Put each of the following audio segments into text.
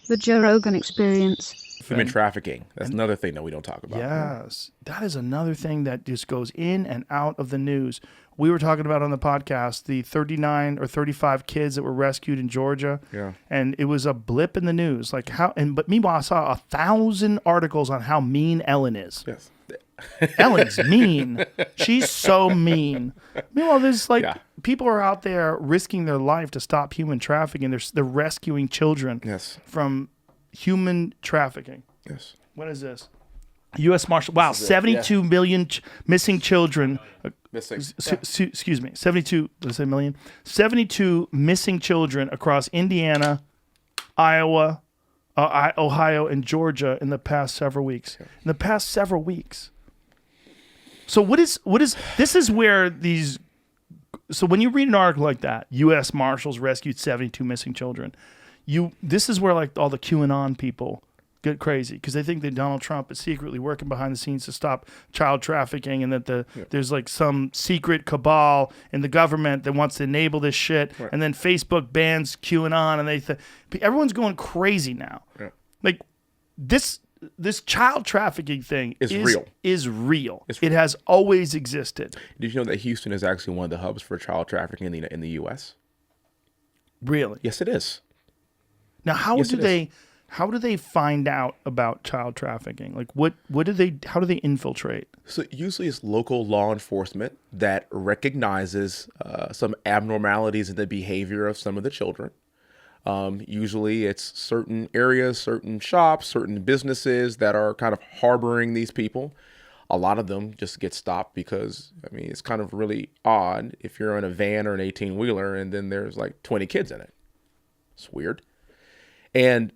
The Joe Rogan Experience. Human trafficking. That's another thing that we don't talk about. Yes. That is another thing that just goes in and out of the news. We were talking about on the podcast the 39 or 35 kids that were rescued in Georgia. Yeah. And it was a blip in the news. Like how but meanwhile I saw 1,000 articles on how mean Ellen is. Yes. Ellen's mean. She's so mean. Meanwhile, there's people are out there risking their life to stop human trafficking. They're rescuing children from human trafficking. Yes. What is this? U.S. Marshal. Wow, 72 million missing children. Missing. Excuse me. 72. Did I say million? 72 missing children across Indiana, Iowa, Ohio, and Georgia in the past several weeks. In the past several weeks. So what is this is where these. So when you read an article like that, U.S. Marshals rescued 72 missing children. This is where like all the QAnon people get crazy because they think that Donald Trump is secretly working behind the scenes to stop child trafficking and that there's like some secret cabal in the government that wants to enable this shit. Right. And then Facebook bans QAnon and everyone's going crazy now. Yeah. Like this child trafficking thing is real. It's real. It has always existed. Did you know that Houston is actually one of the hubs for child trafficking in the U.S.? Really? Yes, it is. Now, how do they find out about child trafficking? Like, how do they infiltrate? So usually it's local law enforcement that recognizes some abnormalities in the behavior of some of the children. Usually it's certain areas, certain shops, certain businesses that are kind of harboring these people. A lot of them just get stopped because, I mean, it's kind of really odd if you're in a van or an 18-wheeler and then there's like 20 kids in it. It's weird. And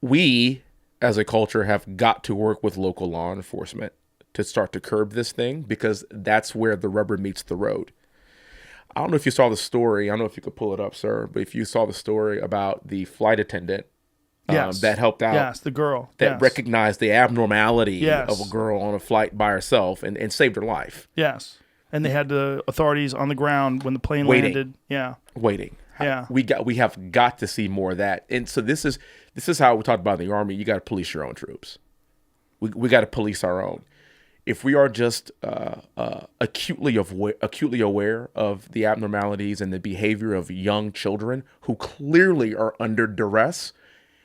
we, as a culture, have got to work with local law enforcement to start to curb this thing because that's where the rubber meets the road. I don't know if you saw the story. I don't know if you could pull it up, sir, but if you saw the story about the flight attendant that helped out. Yes, the girl. That recognized the abnormality of a girl on a flight by herself and saved her life. Yes. And they had the authorities on the ground when the plane landed. Yeah. Waiting. Yeah. We have got to see more of that. And so this is how we talked about in the Army. You got to police your own troops. We got to police our own. If we are just acutely aware of the abnormalities and the behavior of young children who clearly are under duress,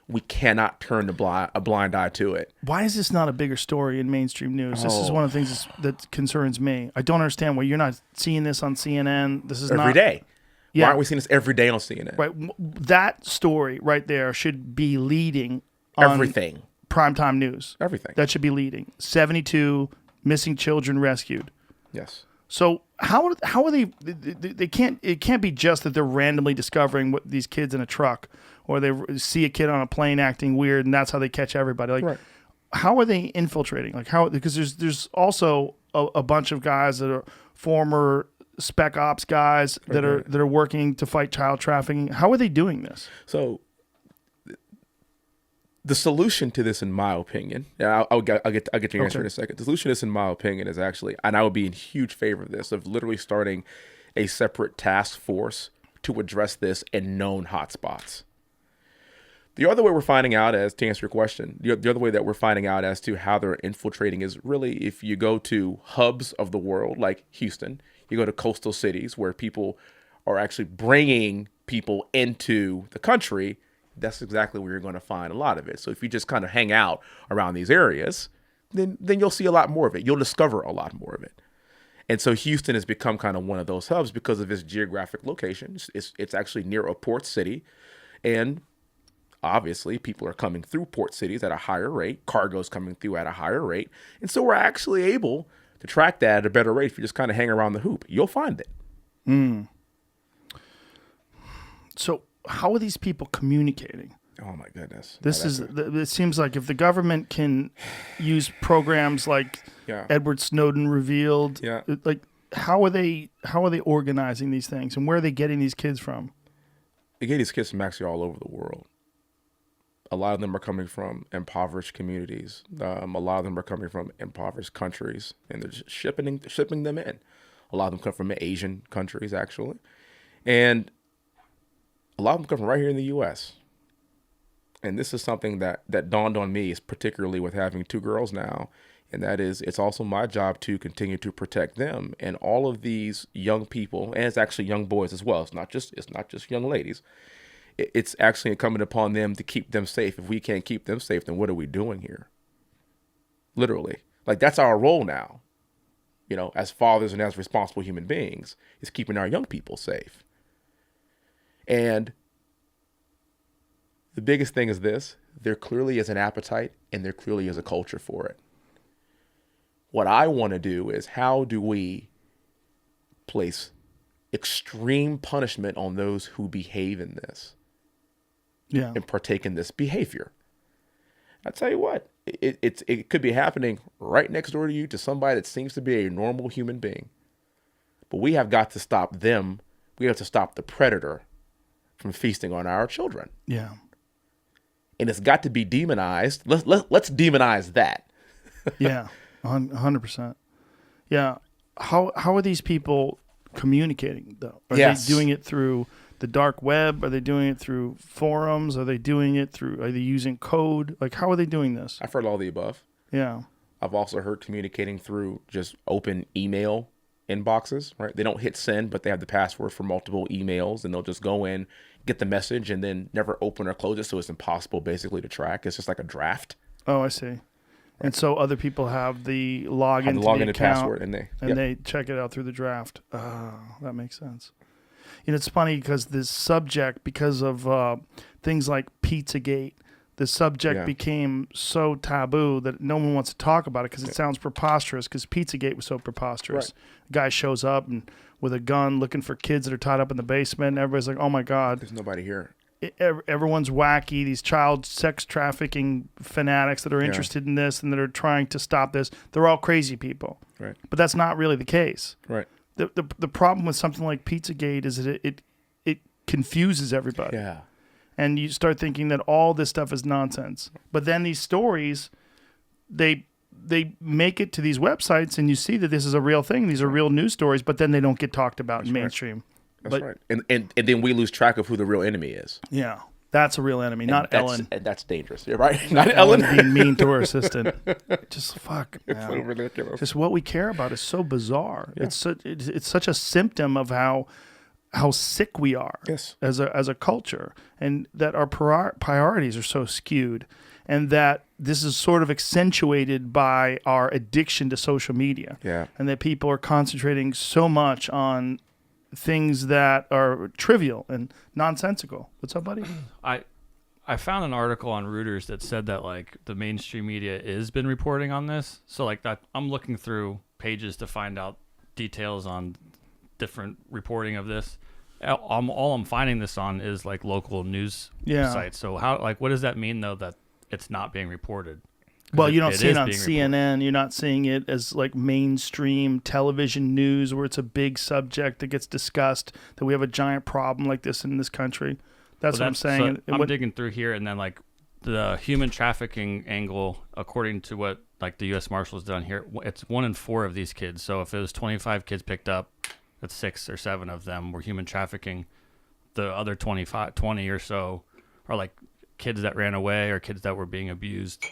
we cannot turn a blind eye to it. Why is this not a bigger story in mainstream news? This is one of the things that concerns me. I don't understand why you're not seeing this on CNN. This is every day. Yeah. Why aren't we seeing this every day on CNN? Right. That story right there should be leading on everything. Primetime news. Everything. That should be leading. 72 missing children rescued. Yes. So how are they it can't be just that they're randomly discovering these kids in a truck or they see a kid on a plane acting weird and that's how they catch everybody. Like right. How are they infiltrating? Like because there's also a bunch of guys that are former spec ops guys that are working to fight child trafficking. How are they doing this? So the solution to this, in my opinion, I'll get to your answer in a second. The solution to this, in my opinion, is actually, and I would be in huge favor of this, of literally starting a separate task force to address this in known hotspots. The other way we're finding out, to answer your question, the other way that we're finding out as to how they're infiltrating is really if you go to hubs of the world like Houston, you go to coastal cities where people are actually bringing people into the country. That's exactly where you're going to find a lot of it. So if you just kind of hang out around these areas, then you'll see a lot more of it. You'll discover a lot more of it. And so Houston has become kind of one of those hubs because of its geographic location. It's actually near a port city. And obviously people are coming through port cities at a higher rate. Cargo's coming through at a higher rate. And so we're actually able to track that at a better rate. If you just kind of hang around the hoop, you'll find it. So how are these people communicating? Oh my goodness. It seems like if the government can use programs like Edward Snowden revealed, like how are they organizing these things and where are they getting these kids from? They get these kids from actually all over the world. A lot of them are coming from impoverished communities. A lot of them are coming from impoverished countries, and they're just shipping them in. A lot of them come from Asian countries, actually. And a lot of them come from right here in the U.S. And this is something that dawned on me, is particularly with having 2 girls now, and that is, it's also my job to continue to protect them and all of these young people, and it's actually young boys as well. It's not just young ladies. It's actually incumbent upon them to keep them safe. If we can't keep them safe, then what are we doing here? Literally, like, that's our role now, as fathers and as responsible human beings, is keeping our young people safe. And the biggest thing is this: there clearly is an appetite and there clearly is a culture for it. What I want to do is, how do we place extreme punishment on those who behave in this and partake in this behavior? I tell you what, it could be happening right next door to you, to somebody that seems to be a normal human being. But we have got to stop them. We have to stop the predator from feasting on our children. Yeah. And it's got to be demonized. Let's demonize that. Yeah. 100%. Yeah. How are these people communicating, though? Are they doing it through the dark web? Are they doing it through forums? Are they using code? Like, how are they doing this? I've heard all the above. Yeah. I've also heard communicating through just open email inboxes, right? They don't hit send, but they have the password for multiple emails, and they'll just go in, get the message, and then never open or close it, so it's impossible basically to track. It's just like a draft. Oh, I see. And so other people have the login to the account, password, and they check it out through the draft. Oh, that makes sense. It's funny because this subject, because of things like Pizzagate, the subject became so taboo that no one wants to talk about it because it sounds preposterous, because Pizzagate was so preposterous. Right. The guy shows up and with a gun looking for kids that are tied up in the basement, and everybody's like, oh my God. There's nobody here. Everyone's wacky. These child sex trafficking fanatics that are interested in this and that are trying to stop this, they're all crazy people. Right. But that's not really the case. Right. The problem with something like Pizzagate is that it confuses everybody. Yeah. And you start thinking that all this stuff is nonsense. But then these stories, they make it to these websites, and you see that this is a real thing. These are real news stories, but then they don't get talked about in mainstream. That's right. And then we lose track of who the real enemy is. Yeah. That's a real enemy, not Ellen. And that's dangerous. You're right. Not Ellen. Being mean to her assistant. Just fuck. It's so ridiculous. Just what we care about is so bizarre. Yeah. It's such a symptom of how sick we are as a culture, and that our priorities are so skewed, and that this is sort of accentuated by our addiction to social media. Yeah. And that people are concentrating so much on things that are trivial and nonsensical. What's up, buddy? I found an article on Reuters that said that, like, the mainstream media has been reporting on this. So, like, that I'm looking through pages to find out details on different reporting of this. All I'm finding this on is, like, local news sites. So what does that mean, though, that it's not being reported? Well, you don't see it on CNN. You're not seeing it as like mainstream television news where it's a big subject that gets discussed, that we have a giant problem like this in this country. That's what I'm saying. So I'm digging through here, and then, like, the human trafficking angle, according to what, like, the U.S. Marshals done here, it's 1 in 4 of these kids. So if it was 25 kids picked up, that's 6 or 7 of them were human trafficking. The other 20 or so are, like, kids that ran away or kids that were being abused.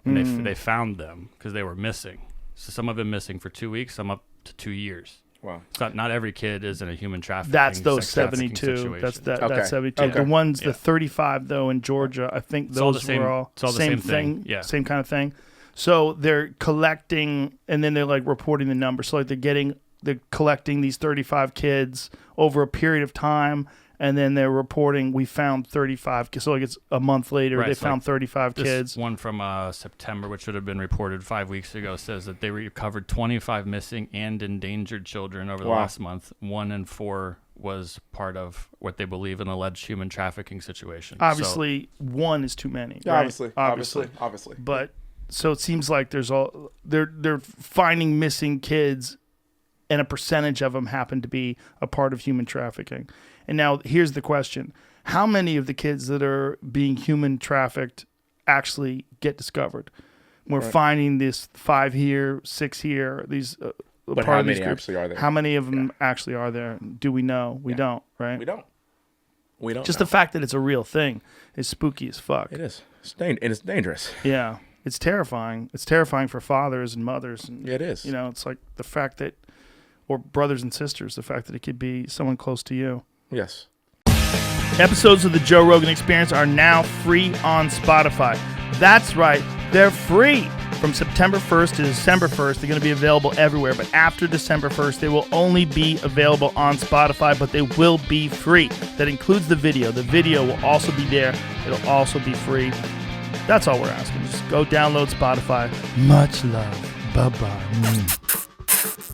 And they found them because they were missing. So some have been missing for 2 weeks, some up to 2 years. Wow. So not every kid is in a human trafficking. That's those 72. That's 72. Okay. The ones, the 35 though in Georgia, I think those were all same thing. Yeah. Same kind of thing. So they're collecting, and then they're like reporting the numbers. So like they're collecting these 35 kids over a period of time. And then they're reporting, we found 35 kids. So like it's a month later, they found 35 kids. One from September, which should have been reported 5 weeks ago, says that they recovered 25 missing and endangered children over the last month. 1 in 4 was part of what they believe an alleged human trafficking situation. Obviously, 1 is too many. Right? Obviously. But so it seems like they're finding missing kids, and a percentage of them happen to be a part of human trafficking. And now here's the question. How many of the kids that are being human trafficked actually get discovered? We're finding this 5 here, 6 here, these but how many actually are there? How many of them actually are there? Do we know? We don't, right? We don't. We don't Just know. the fact that it's a real thing is spooky as fuck. It is. And it's dangerous. Yeah. It's terrifying. It's terrifying for fathers and mothers. And, Yeah, it is. You know, it's like the fact that, or brothers and sisters, the fact that it could be someone close to you. Yes. Episodes of the Joe Rogan Experience are now free on Spotify. That's right, they're free. From September 1st to December 1st, they're going to be available everywhere. But after December 1st, they will only be available on Spotify, but they will be free. That includes the video. The video will also be there. It'll also be free. That's all we're asking. Just go download Spotify. Much love. Bye-bye.